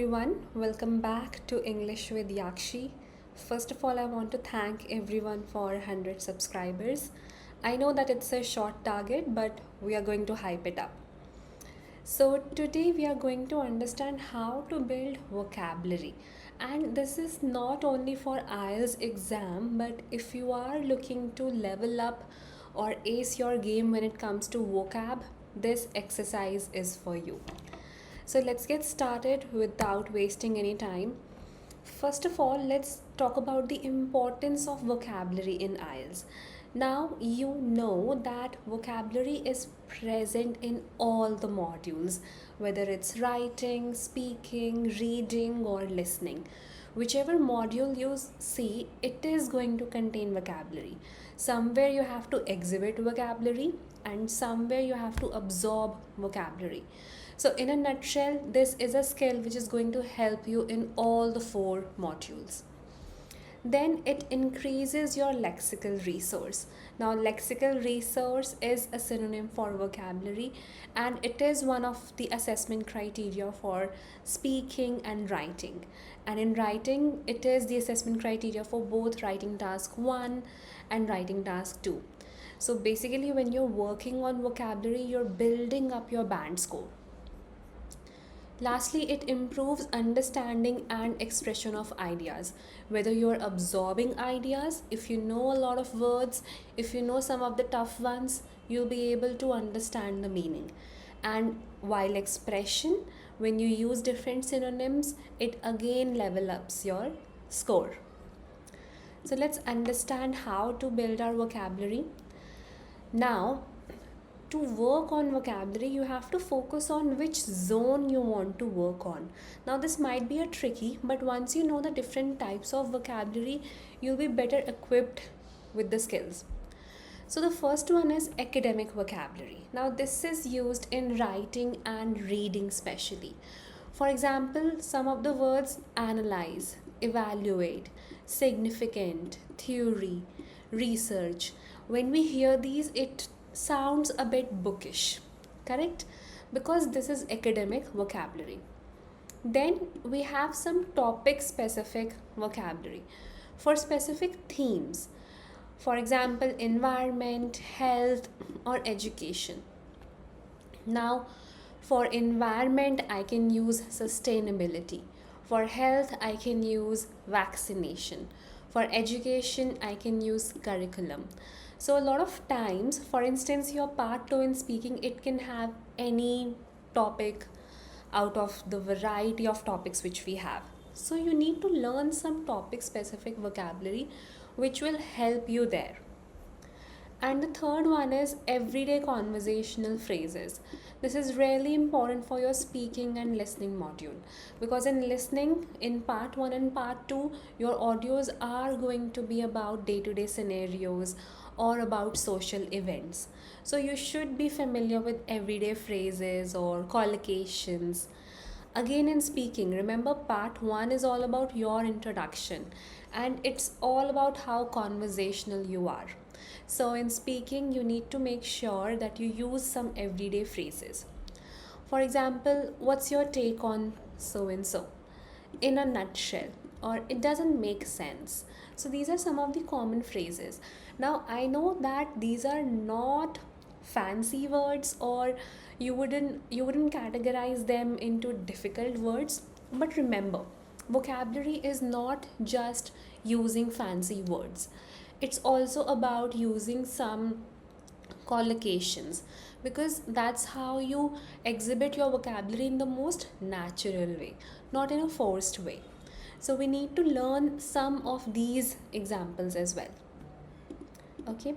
everyone. Welcome back to English with Yakshi. First of all, I want to thank everyone for 100 subscribers. I know that it's a short target, but we are going to hype it up. So, today we are going to understand how to build vocabulary. And this is not only for IELTS exam, but if you are looking to level up or ace your game when it comes to vocab, this exercise is for you. So let's get started without wasting any time. First of all, let's talk about the importance of vocabulary in IELTS. Now, you know that vocabulary is present in all the modules, whether it's writing, speaking, reading, or listening. Whichever module you see, it is going to contain vocabulary. Somewhere you have to exhibit vocabulary, and somewhere you have to absorb vocabulary. So, in a nutshell, this is a skill which is going to help you in all the four modules. Then it increases your lexical resource. Now, lexical resource is a synonym for vocabulary, and it is one of the assessment criteria for speaking and writing. And in writing, it is the assessment criteria for both writing task 1 and writing task 2. So, basically, when you're working on vocabulary, you're building up your band score. Lastly, it improves understanding and expression of ideas. Whether you're absorbing ideas, if you know a lot of words, if you know some of the tough ones, you'll be able to understand the meaning. And while expression, when you use different synonyms, it again level ups your score. So let's understand how to build our vocabulary. Now, to work on vocabulary, you have to focus on which zone you want to work on. Now, this might be a tricky, but once you know the different types of vocabulary, you'll be better equipped with the skills. So, the first one is academic vocabulary. Now, this is used in writing and reading, especially. For example, some of the words analyze, evaluate, significant, theory, research. When we hear these, it sounds a bit bookish, correct? Because this is academic vocabulary. Then we have some topic specific vocabulary for specific themes. For example, environment, health, or education. Now, for environment, I can use sustainability. For health, I can use vaccination. For education, I can use curriculum. So, a lot of times, for instance, your part 2 in speaking, it can have any topic out of the variety of topics which we have. So, you need to learn some topic specific vocabulary which will help you there. And the third one is everyday conversational phrases. This is really important for your speaking and listening module, because in listening, in part 1 and part 2, your audios are going to be about day to day scenarios or about social events. So you should be familiar with everyday phrases or collocations. Again, in speaking, remember part 1 is all about your introduction, and it's all about how conversational you are. So, in speaking, you need to make sure that you use some everyday phrases. For example, what's your take on so and so? In a nutshell, or it doesn't make sense. So, these are some of the common phrases. Now, I know that these are not fancy words, or you wouldn't categorize them into difficult words, but remember, vocabulary is not just using fancy words. It's also about using some collocations, because that's how you exhibit your vocabulary in the most natural way, not in a forced way. So we need to learn some of these examples as well. Okay,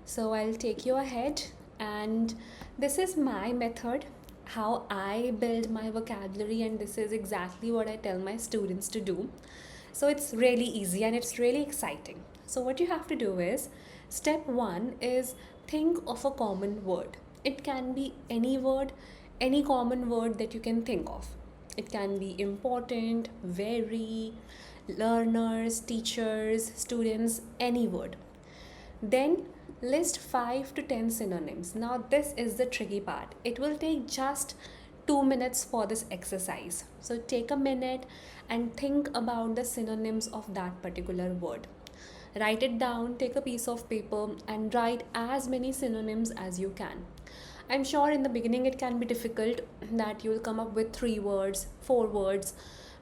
so I'll take you ahead, and this is my method how I build my vocabulary, and this is exactly what I tell my students to do. So it's really easy and it's really exciting. So what you have to do is, step 1 is think of a common word. It can be any word, any common word that you can think of. It can be important, very, learners, teachers, students, any word. Then list 5 to 10 synonyms. Now, this is the tricky part. It will take just 2 minutes for this exercise. So take a minute and think about the synonyms of that particular word. Write it down, take a piece of paper, and write as many synonyms as you can. I'm sure in the beginning it can be difficult that you'll come up with 3 words, 4 words,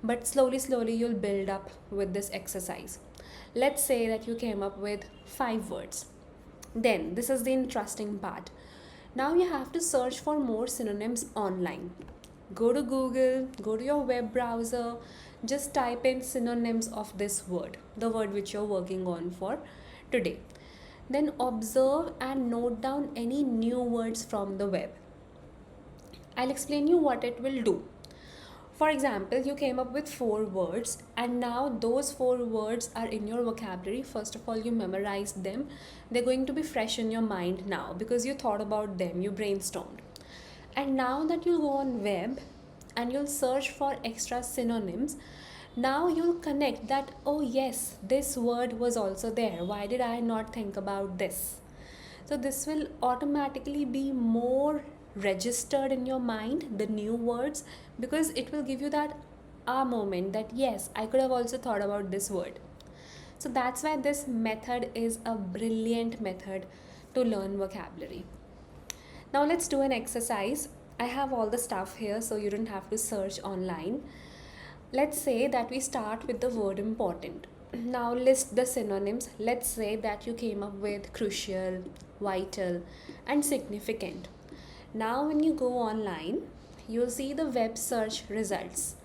but slowly you'll build up with this exercise. Let's say that you came up with 5 words. Then, this is the interesting part. Now you have to search for more synonyms online. Go to Google, go to your web browser, just type in synonyms of this word, the word which you're working on for today. Then observe and note down any new words from the web. I'll explain you what it will do. For example, you came up with 4 words, and now those 4 words are in your vocabulary. First of all, you memorized them. They're going to be fresh in your mind now because you thought about them, you brainstormed. And now that you go on web and you'll search for extra synonyms, now you'll connect that, oh yes, this word was also there. Why did I not think about this? So this will automatically be more registered in your mind, the new words, because it will give you that moment that yes, I could have also thought about this word. So that's why this method is a brilliant method to learn vocabulary. Now let's do an exercise. I have all the stuff here so you don't have to search online. Let's say that we start with the word important. Now list the synonyms. Let's say that you came up with crucial, vital, and significant. Now when you go online, you'll see the web search results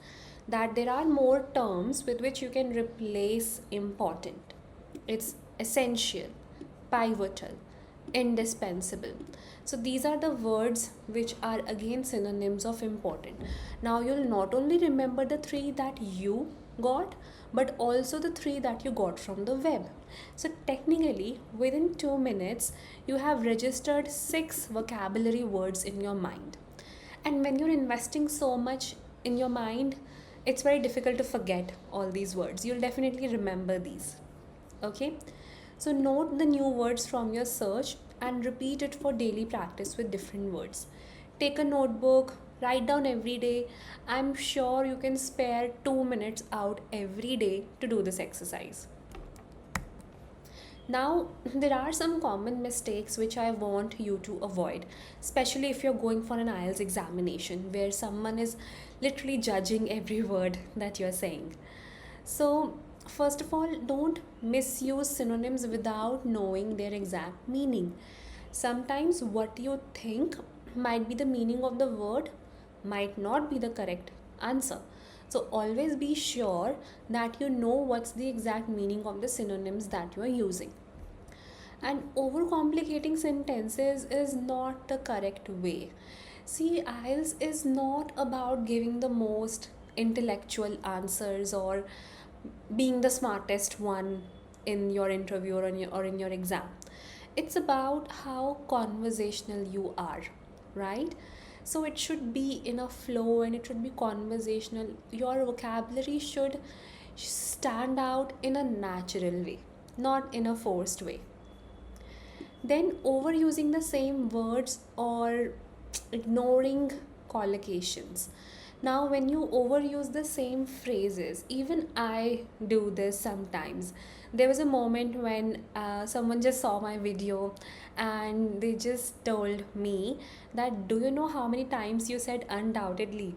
that there are more terms with which you can replace important. It's essential, pivotal, indispensable. So these are the words which are again synonyms of important. Now you'll not only remember the 3 that you got, but also the 3 that you got from the web. So technically, within 2 minutes, you have registered 6 vocabulary words in your mind. And when you're investing so much in your mind, it's very difficult to forget all these words. You'll definitely remember these. Okay? So note the new words from your search and repeat it for daily practice with different words. Take a notebook, write down every day. I'm sure you can spare 2 minutes out every day to do this exercise. Now, there are some common mistakes which I want you to avoid, especially if you're going for an IELTS examination where someone is literally judging every word that you're saying. So, first of all, don't misuse synonyms without knowing their exact meaning. Sometimes what you think might be the meaning of the word might not be the correct answer. So always be sure that you know what's the exact meaning of the synonyms that you are using. And overcomplicating sentences is not the correct way. See, IELTS is not about giving the most intellectual answers or being the smartest one in your interview or in your exam. It's about how conversational you are, right? So it should be in a flow and it should be conversational. Your vocabulary should stand out in a natural way, not in a forced way. Then overusing the same words or ignoring collocations. Now, when you overuse the same phrases, even I do this sometimes. There was a moment when someone just saw my video and they just told me that, do you know how many times you said undoubtedly?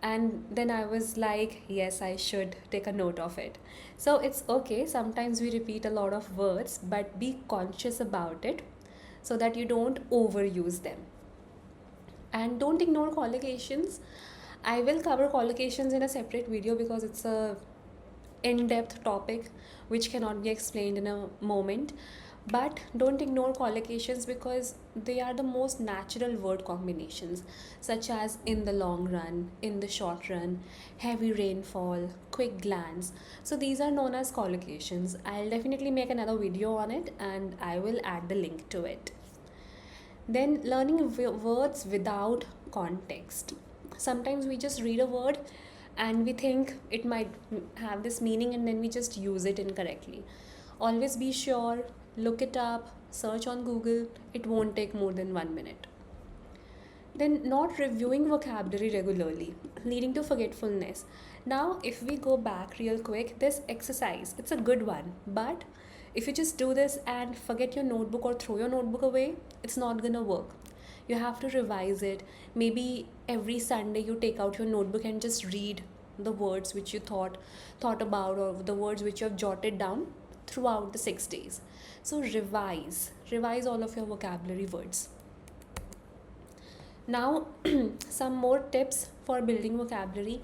And then I was like, yes, I should take a note of it. So it's okay. Sometimes we repeat a lot of words, but be conscious about it so that you don't overuse them. And don't ignore collocations. I will cover collocations in a separate video because it's a in-depth topic which cannot be explained in a moment. But don't ignore collocations because they are the most natural word combinations, such as in the long run, in the short run, heavy rainfall, quick glance. So these are known as collocations. I'll definitely make another video on it and I will add the link to it. Then learning words without context. Sometimes we just read a word and we think it might have this meaning and then we just use it incorrectly. Always be sure, look it up, search on Google. It won't take more than 1 minute. Then, not reviewing vocabulary regularly, leading to forgetfulness. Now, if we go back real quick, this exercise, it's a good one, but if you just do this and forget your notebook or throw your notebook away, it's not gonna work. You have to revise it. Maybe every Sunday you take out your notebook and just read the words which you thought about, or the words which you have jotted down throughout the 6 days. So revise all of your vocabulary words. Now, some more tips for building vocabulary.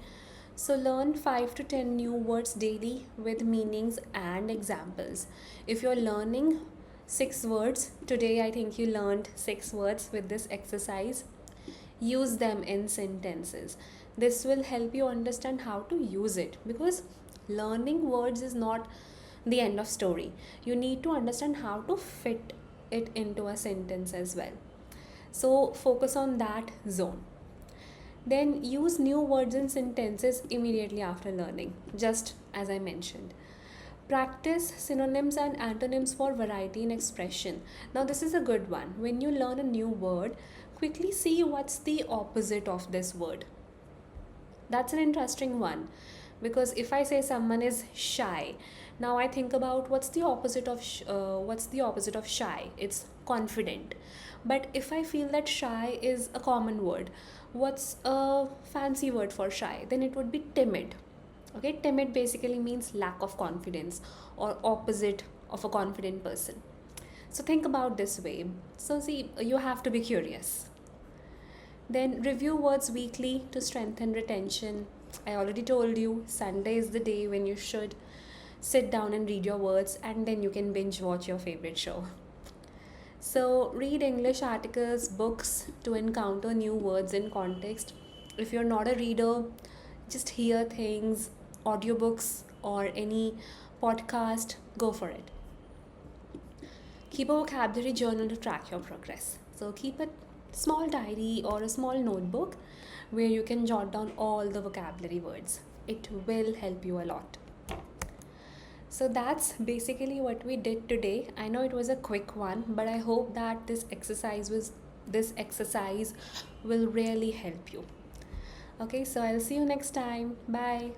So, learn 5 to 10 new words daily with meanings and examples. If you're learning 6 words, today I think you learned 6 words with this exercise. Use them in sentences. This will help you understand how to use it, because learning words is not the end of story. You need to understand how to fit it into a sentence as well. So focus on that zone. Then use new words and sentences immediately after learning, just as I mentioned. Practice synonyms and antonyms for variety in expression. Now, this is a good one. When you learn a new word, quickly see what's the opposite of this word. That's an interesting one, because if I say someone is shy, now I think about what's the opposite of shy? It's confident. But if I feel that shy is a common word, what's a fancy word for shy? Then it would be timid. Okay, timid basically means lack of confidence, or opposite of a confident person. So think about this way. So see, you have to be curious. Then review words weekly to strengthen retention. I already told you, Sunday is the day when you should sit down and read your words, and then you can binge watch your favorite show. So, read English articles, books to encounter new words in context. If you're not a reader, just hear things, audiobooks, or any podcast, go for it. Keep a vocabulary journal to track your progress. So, keep a small diary or a small notebook where you can jot down all the vocabulary words. It will help you a lot. So that's basically what we did today. I know it was a quick one, but I hope that this exercise will really help you. Okay, so I'll see you next time. Bye.